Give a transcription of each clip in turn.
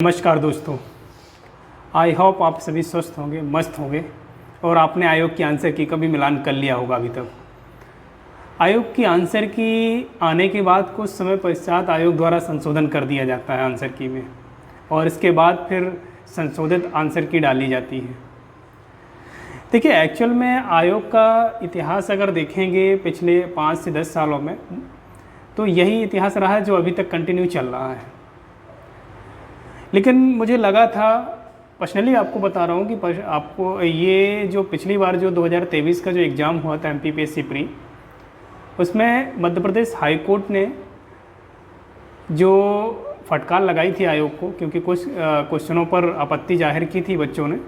नमस्कार दोस्तों, I hope आप सभी स्वस्थ होंगे, मस्त होंगे और आपने आयोग की आंसर की का भी मिलान कर लिया होगा अभी तक। आयोग की आंसर की आने के बाद कुछ समय पश्चात आयोग द्वारा संशोधन कर दिया जाता है आंसर की में, और इसके बाद फिर संशोधित आंसर की डाली जाती है। देखिए, एक्चुअल में आयोग का इतिहास अगर देखेंगे पिछले 5 से 10 सालों में, तो यही इतिहास रहा है जो अभी तक कंटिन्यू चल रहा है। लेकिन मुझे लगा था, पर्सनली आपको बता रहा हूँ कि आपको ये जो पिछली बार जो 2023 का जो एग्ज़ाम हुआ था MPPSC प्री, उसमें मध्य प्रदेश हाई कोर्ट ने जो फटकार लगाई थी आयोग को, क्योंकि कुछ क्वेश्चनों पर आपत्ति जाहिर की थी बच्चों ने,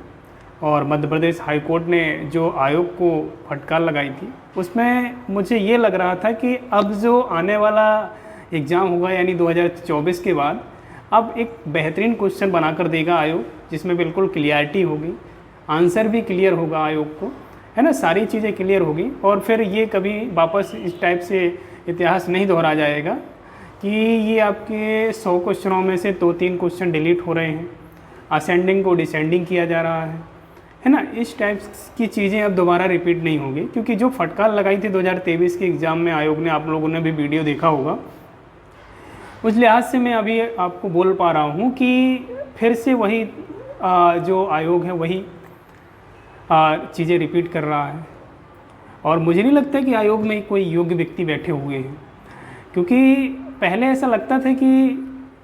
और मध्य प्रदेश हाई कोर्ट ने जो आयोग को फटकार लगाई थी, उसमें मुझे ये लग रहा था कि अब जो आने वाला एग्ज़ाम होगा यानी 2024 के बाद, अब एक बेहतरीन क्वेश्चन बनाकर देगा आयोग, जिसमें बिल्कुल क्लियरिटी होगी, आंसर भी क्लियर होगा आयोग को, है ना, सारी चीज़ें क्लियर होगी। और फिर ये कभी वापस इस टाइप से इतिहास नहीं दोहरा जाएगा कि ये आपके 100 क्वेश्चनों में से 2-3 क्वेश्चन डिलीट हो रहे हैं, असेंडिंग को डिसेंडिंग किया जा रहा है ना। इस टाइप की चीज़ें अब दोबारा रिपीट नहीं होगी, क्योंकि जो फटकार लगाई थी 2023 के एग्ज़ाम में आयोग ने, आप लोगों ने भी वीडियो देखा होगा, उस लिहाज से मैं अभी आपको बोल पा रहा हूँ कि फिर से वही जो आयोग है वही चीज़ें रिपीट कर रहा है। और मुझे नहीं लगता कि आयोग में कोई योग्य व्यक्ति बैठे हुए हैं, क्योंकि पहले ऐसा लगता था कि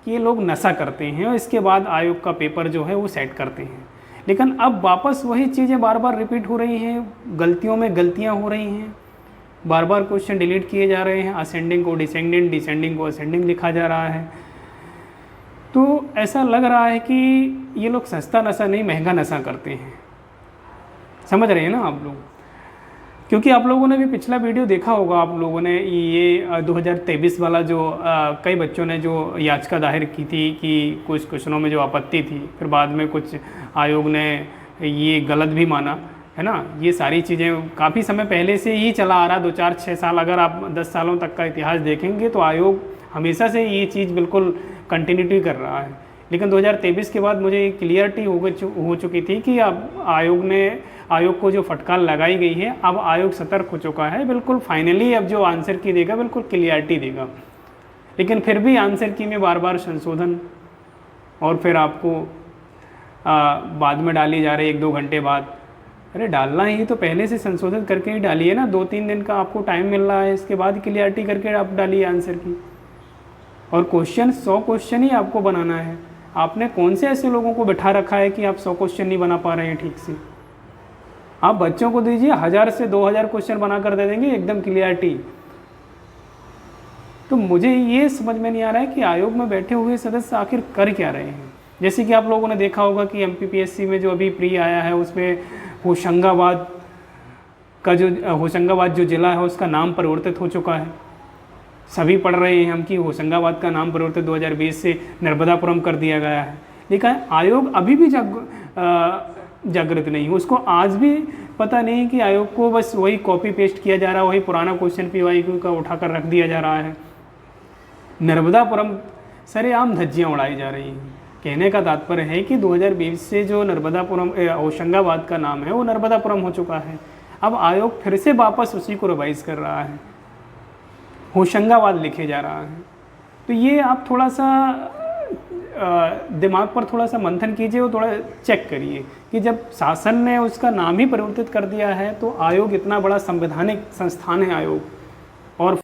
ये लोग नशा करते हैं और इसके बाद आयोग का पेपर जो है वो सेट करते हैं। लेकिन अब वापस वही चीज़ें बार बार रिपीट हो रही हैं, गलतियों में गलतियाँ हो रही हैं, बार बार क्वेश्चन डिलीट किए जा रहे हैं, असेंडिंग को डिसेंडिंग, डिसेंडिंग को असेंडिंग लिखा जा रहा है। तो ऐसा लग रहा है कि ये लोग सस्ता नशा नहीं, महंगा नशा करते हैं। समझ रहे हैं ना आप लोग? क्योंकि आप लोगों ने भी पिछला वीडियो देखा होगा, आप लोगों ने ये 2023 वाला जो कई बच्चों ने जो याचिका दायर की थी कि कुछ क्वेश्चनों में जो आपत्ति थी, फिर बाद में कुछ आयोग ने ये गलत भी माना, है ना। ये सारी चीज़ें काफ़ी समय पहले से ही चला आ रहा, 2-4-6 साल, अगर आप 10 सालों तक का इतिहास देखेंगे तो आयोग हमेशा से ये चीज़ बिल्कुल कंटिन्यूटी कर रहा है। लेकिन 2023 के बाद मुझे क्लियरिटी हो चुकी थी कि अब आयोग को जो फटकार लगाई गई है, अब आयोग सतर्क हो चुका है, बिल्कुल फाइनली अब जो आंसर की देगा बिल्कुल क्लियरिटी देगा। लेकिन फिर भी आंसर की में बार बार संशोधन, और फिर आपको बाद में डाली जा रही 1-2 घंटे बाद। अरे डालना ही तो पहले से संशोधित करके ही डालिए ना, 2-3 दिन का आपको टाइम मिल रहा है, इसके बाद क्लियरिटी करके आप डालिए आंसर की। और क्वेश्चन 100 क्वेश्चन ही आपको बनाना है। आपने कौन से ऐसे लोगों को बिठा रखा है कि आप 100 क्वेश्चन नहीं बना पा रहे हैं ठीक से? आप बच्चों को दीजिए, 1000 से 2000 क्वेश्चन बना कर दे देंगे एकदम क्लियरिटी। तो मुझे ये समझ में नहीं आ रहा है कि आयोग में बैठे हुए सदस्य आखिर कर क्या रहे हैं। जैसे कि आप लोगों ने देखा होगा कि MPPSC में जो अभी प्री आया है, उसमें होशंगाबाद जो ज़िला है उसका नाम परिवर्तित हो चुका है। सभी पढ़ रहे हैं हम कि होशंगाबाद का नाम परिवर्तित 2020 से नर्मदापुरम कर दिया गया है। लेकिन आयोग अभी भी जागृत नहीं है, उसको आज भी पता नहीं कि आयोग को बस वही कॉपी पेस्ट किया जा रहा है, वही पुराना क्वेश्चन PYQ का उठाकर रख दिया जा रहा है। नर्मदापुरम सरेआम धज्जियाँ उड़ाई जा रही हैं। कहने का तात्पर्य है कि 2020 से जो नर्मदापुरम होशंगाबाद का नाम है वो नर्मदापुरम हो चुका है। अब आयोग फिर से वापस उसी को रिवाइज कर रहा है, होशंगाबाद लिखे जा रहा है। तो ये आप थोड़ा सा दिमाग पर थोड़ा सा मंथन कीजिए और थोड़ा चेक करिए कि जब शासन ने उसका नाम ही परिवर्तित कर दिया है, तो आयोग इतना बड़ा संवैधानिक संस्थान है आयोग, और